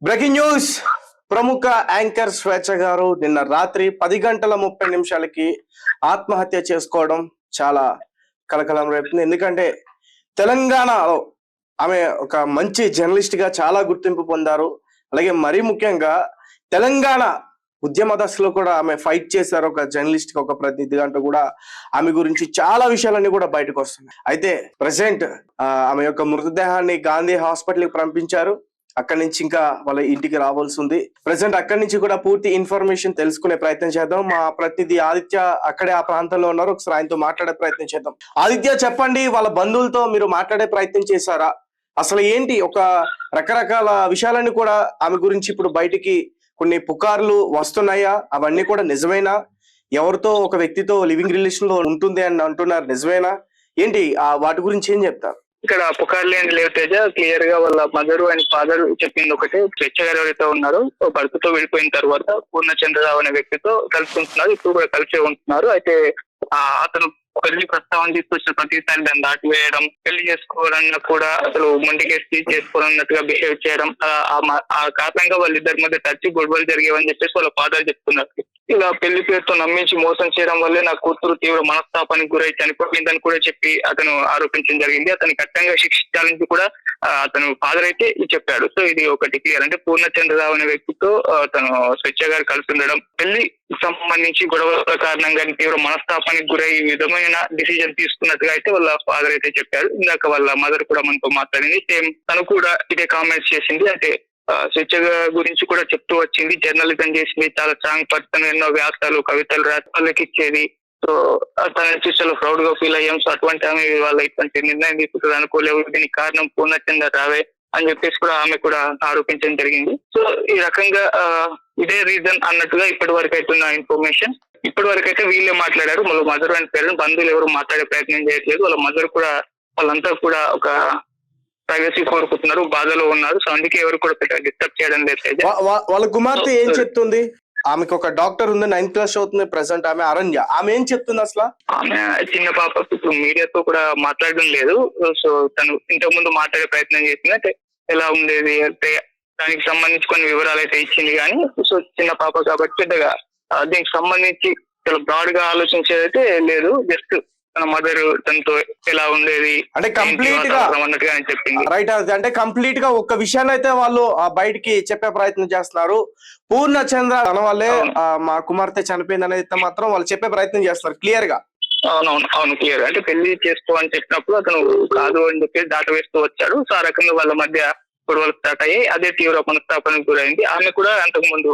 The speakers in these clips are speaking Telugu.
Breaking news. ప్రముఖ యాంకర్ స్వేచ్ఛ గారు నిన్న రాత్రి 10 గంటల 30 నిమిషాలకి ఆత్మహత్య చేసుకోవడం చాలా కలకలం రేపుతుంది. ఎందుకంటే తెలంగాణలో ఆమె ఒక మంచి జర్నలిస్ట్ గా చాలా గుర్తింపు పొందారు. అలాగే మరీ ముఖ్యంగా తెలంగాణ ఉద్యమ దశలో కూడా ఆమె ఫైట్ చేశారు. ఒక జర్నలిస్ట్ గా, ఒక ప్రతినిధిగా అంటూ కూడా ఆమె గురించి చాలా విషయాలన్నీ కూడా బయటకు వస్తున్నాయి. అయితే ప్రెసెంట్ ఆమె యొక్క మృతదేహాన్ని గాంధీ హాస్పిటల్ కి పంపించారు. అక్కడి నుంచి ఇంకా వాళ్ళ ఇంటికి రావాల్సి ఉంది. ప్రెసెంట్ అక్కడి నుంచి కూడా పూర్తి ఇన్ఫర్మేషన్ తెలుసుకునే ప్రయత్నం చేద్దాం. మా ప్రతినిధి ఆదిత్య అక్కడే ఆ ప్రాంతంలో ఉన్నారు. ఒకసారి ఆయనతో మాట్లాడే ప్రయత్నం చేద్దాం. ఆదిత్య, చెప్పండి, వాళ్ళ బంధువులతో మీరు మాట్లాడే ప్రయత్నం చేశారా? అసలు ఏంటి, ఒక రకరకాల విషయాలన్నీ కూడా ఆమె గురించి ఇప్పుడు బయటికి కొన్ని పుకార్లు వస్తున్నాయా? అవన్నీ కూడా నిజమేనా? ఎవరితో, ఒక వ్యక్తితో లివింగ్ రిలేషన్ లో ఉంటుంది అని అంటున్నారు, నిజమేనా? ఏంటి వాటి గురించి ఏం చెప్తారు? ఇక్కడ పుకార్లు ఏం లేవు తేజ. క్లియర్ గా వాళ్ళ మదర్ అండ్ ఫాదర్ చెప్పింది ఒకటే. స్వేచ్ఛ గారు ఎవరైతే ఉన్నారో భర్తతో విడిపోయిన తర్వాత పూర్ణచంద్రరావు అనే వ్యక్తితో కలిసి ఉంటున్నారు. ఇప్పుడు కూడా కలిసే ఉంటున్నారు. అయితే అతను పెళ్లి ప్రస్తావన తీసుకొచ్చిన ప్రతిసారి దాన్ని దాటివేయడం, పెళ్లి చేసుకోవాలన్నా కూడా అసలు మొండికేసి చేసుకోవాలన్నట్టుగా బిహేవ్ చేయడం, ఆ కారణంగా వాళ్ళిద్దరి మధ్య టచ్ గొడవలు జరిగేవని చెప్పేసి వాళ్ళ ఫాదర్ చెప్తున్నారు. ఇలా పెళ్లి పేరుతో నమ్మించి మోసం చేయడం వల్లే నా కూతురు తీవ్ర మనస్తాపానికి గురై చనిపోయిందని కూడా చెప్పి అతను ఆరోపించడం జరిగింది. అతని కఠినంగా శిక్షించాలని కూడా అతను ఫాదర్ అయితే చెప్పాడు. సో ఇది ఒకటి క్లియర్. అంటే పూర్ణచంద్రరావు అనే వ్యక్తితో తను స్వేచ్ఛ గారు కలిసి ఉండడం, పెళ్లి సంబంధించి గొడవల కారణంగా తీవ్ర మనస్తాపానికి గురై ఈ విధమైన డిసిజన్ తీసుకున్నట్టుగా అయితే వాళ్ళ ఫాదర్ అయితే చెప్పారు. ఇందాక వాళ్ళ మదర్ కూడా మనతో మాట్లాడింది. సేమ్ తను కూడా ఇదే కామెంట్స్ చేసింది. అంటే స్వేచ్ఛ గురించి కూడా చెప్తూ వచ్చింది. జర్నలిజం చేసింది, చాలా స్ట్రాంగ్ పర్సన్, ఎన్నో వ్యాసాలు, కవితలు రాసి ఇచ్చేది. సో తన చూసి ప్రౌడ్ గా ఫీల్ అయ్యాం. సో అటువంటి ఆమె వాళ్ళ ఇటువంటి నిర్ణయం తీసుకుంటారు అనుకోలేవు. దీనికి కారణం పూర్ణచంద్రరావే అని చెప్పేసి కూడా ఆమె కూడా ఆరోపించడం జరిగింది. సో ఈ రకంగా ఇదే రీజన్ అన్నట్టుగా ఇప్పటి వరకు అయితే ఉన్న ఇన్ఫర్మేషన్. ఇప్పటి వరకు అయితే వీళ్ళే మాట్లాడారు. వాళ్ళ మదర్ అండ్ పేరెంట్, బంధువులు ఎవరు మాట్లాడే ప్రయత్నం చేయట్లేదు. వాళ్ళ మదర్ కూడా, వాళ్ళంతా కూడా ఒక ప్రైవసీ కోరుకుంటున్నారు, బాధలో ఉన్నారు. సో అందుకే ఎవరు కూడా డిస్టర్బ్ చేయడం లేదు. వాళ్ళ కుమార్తె ఏం చెప్తుంది? ఆమెకు ఒక డాక్టర్ ఉంది, 9th క్లాస్ అవుతుంది ప్రెసెంట్. ఆమె అరణ్య, ఆమె ఏం చెప్తుంది అసలు? ఆమె చిన్న పాప ఇప్పుడు మీడియాతో కూడా మాట్లాడడం లేదు. సో తను ఇంతకు ముందు మాట్లాడే ప్రయత్నం చేసింది. అంటే ఎలా ఉండేది అంటే దానికి సంబంధించి కొన్ని వివరాలు అయితే ఇచ్చింది. కానీ సో చిన్న పాప కాబట్టి పెద్దగా దీనికి సంబంధించి చాలా బ్రాడ్ గా ఆలోచించేదైతే లేదు. జస్ట్ తన మదర్ తనతో ఎలా ఉండేది అంటే కంప్లీట్ గా అన్నట్టుగా చెప్పింది. రైట్. అంటే కంప్లీట్ గా ఒక్క విషయాన్ని అయితే వాళ్ళు బయటికి చెప్పే ప్రయత్నం చేస్తున్నారు. పూర్ణచంద్ర తన వల్లే మా కుమార్తె చనిపోయింది అనేది మాత్రం వాళ్ళు చెప్పే ప్రయత్నం చేస్తారు క్లియర్ గా. అవును క్లియర్. అంటే పెళ్లి చేసుకో అని చెప్పినప్పుడు అతను కాదు అని చెప్పేసి దాట వేస్తూ వచ్చాడు. సో ఆ రకంగా వాళ్ళ మధ్య గొడవలు స్టార్ట్ అయ్యాయి. అదే తీవ్ర మనస్తాపానికి గురైంది. ఆమె కూడా అంతకు ముందు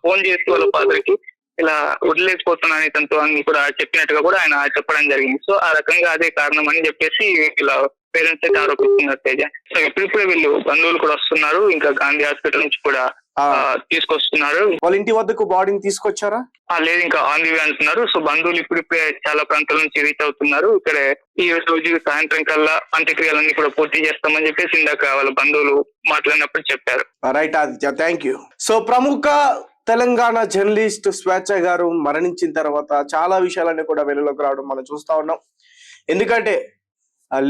ఫోన్ చేసి వాళ్ళ ఫాదర్ కి ఇలా వదిలేకపోతున్నాను ఇతనితో అని కూడా చెప్పినట్టుగా కూడా ఆయన చెప్పడం జరిగింది. సో ఆ రకంగా అదే కారణం అని చెప్పేసి ఇలా పేరెంట్స్ అయితే ఆరోపిస్తున్నారు తేజ. సో ఇప్పుడిప్పుడే వీళ్ళు బంధువులు కూడా వస్తున్నారు. ఇంకా గాంధీ హాస్పిటల్ నుంచి కూడా తీసుకొస్తున్నారు. వాళ్ళ ఇంటి వద్దకు బాడీని తీసుకొచ్చారా? లేదు, ఇంకా ఆన్ ది వే అంటున్నారు. సో బంధువులు ఇప్పుడిప్పుడే చాలా ప్రాంతాల నుంచి రీచ్ అవుతున్నారు. ఇక్కడ ఈ రోజు సాయంత్రం కల్లా అంత్యక్రియలన్నీ కూడా పూర్తి చేస్తామని చెప్పేసి ఇందాక వాళ్ళ బంధువులు మాట్లాడినప్పుడు చెప్పారు. Right Aditya, thank you. So ప్రముఖ తెలంగాణ జర్నలిస్ట్ స్వేచ్ఛ గారు మరణించిన తర్వాత చాలా విషయాలన్నీ కూడా వెలుగులోకి రావడం మనం చూస్తా ఉన్నాం. ఎందుకంటే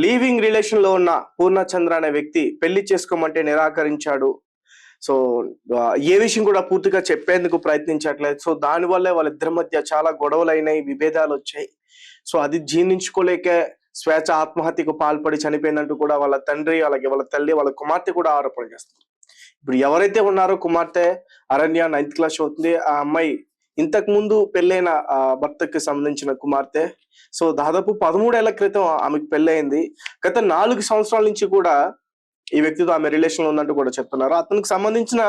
లీవింగ్ రిలేషన్ లో ఉన్న పూర్ణచంద్ర అనే వ్యక్తి పెళ్లి చేసుకోమంటే నిరాకరించాడు. సో ఏ విషయం కూడా పూర్తిగా చెప్పేందుకు ప్రయత్నించట్లేదు. సో దానివల్లే వాళ్ళిద్దరి మధ్య చాలా గొడవలు అయినాయి, విభేదాలు వచ్చాయి. సో అది జీర్ణించుకోలేక స్వేచ్ఛ ఆత్మహత్యకు పాల్పడి చనిపోయిందంటూ కూడా వాళ్ళ తండ్రి, అలాగే వాళ్ళ తల్లి, వాళ్ళ కుమార్తె కూడా ఆరోపణ చేస్తారు. ఇప్పుడు ఎవరైతే ఉన్నారో కుమార్తె అరణ్య 9th క్లాస్ అవుతుంది. ఆ అమ్మాయి ఇంతకు ముందు పెళ్ళైన భర్తకి సంబంధించిన కుమార్తె. సో దాదాపు 13 ఏళ్ల క్రితం ఆమెకు పెళ్ళయింది. గత 4 సంవత్సరాల నుంచి కూడా ఈ వ్యక్తితో ఆమె రిలేషన్ ఉందంటూ కూడా చెప్తున్నారు. అతనికి సంబంధించిన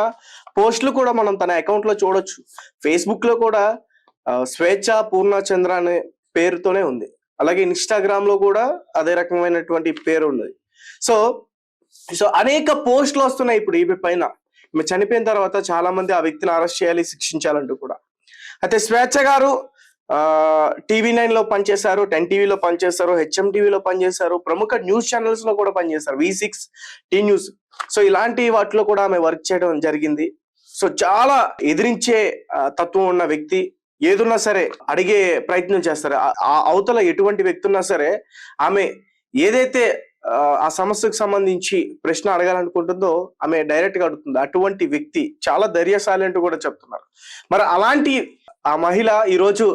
పోస్టులు కూడా మనం తన అకౌంట్ లో చూడొచ్చు. ఫేస్బుక్ లో కూడా స్వేచ్ఛ పూర్ణచంద్ర అనే పేరుతోనే ఉంది. అలాగే ఇన్స్టాగ్రామ్ లో కూడా అదే రకమైనటువంటి పేరు ఉన్నది. సో అనేక పోస్టులు వస్తున్నాయి ఇప్పుడు ఈమె పైన. ఈమె చనిపోయిన తర్వాత చాలా మంది ఆ వ్యక్తిని అరెస్ట్ చేయాలి, శిక్షించాలంటూ కూడా. అయితే స్వేచ్ఛ గారు TV9 లో పనిచేశారు, 10 టీవీలో పనిచేశారు, HM టీవీలో పనిచేశారు, ప్రముఖ న్యూస్ ఛానల్స్ లో కూడా పనిచేశారు, V6, T న్యూస్. సో ఇలాంటి వాటిలో కూడా ఆమె వర్క్ చేయడం జరిగింది. సో చాలా ఎదిరించే తత్వం ఉన్న వ్యక్తి. ఏదున్నా సరే అడిగే ప్రయత్నం చేస్తారు. అవతల ఎటువంటి వ్యక్తి ఉన్నా సరే ఆమె ఏదైతే ఆ సమస్యకు సంబంధించి ప్రశ్న అడగాలనుకుంటుందో ఆమె డైరెక్ట్ గా అడుగుతుంది. అటువంటి వ్యక్తి చాలా ధైర్యశాలి అంటూ కూడా చెప్తున్నారు. మరి అలాంటి ఆ మహిళ ఈ రోజు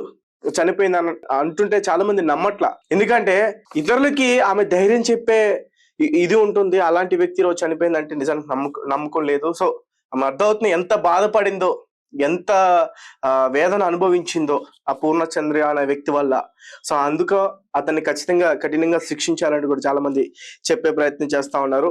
చనిపోయిందని అంటుంటే చాలా మంది నమ్మట్లా. ఎందుకంటే ఇతరులకి ఆమె ధైర్యం చెప్పే ఇది ఉంటుంది. అలాంటి వ్యక్తి రోజు చనిపోయిందంటే నిజానికి నమ్మకం లేదు. సో ఆమె అర్థమవుతుంది ఎంత బాధపడిందో, ఎంత వేదన అనుభవించిందో ఆ పూర్ణచంద్ర అనే వ్యక్తి వల్ల. సో అందుకు అతన్ని ఖచ్చితంగా కఠినంగా శిక్షించాలని కూడా చాలా మంది చెప్పే ప్రయత్నం చేస్తా ఉన్నారు.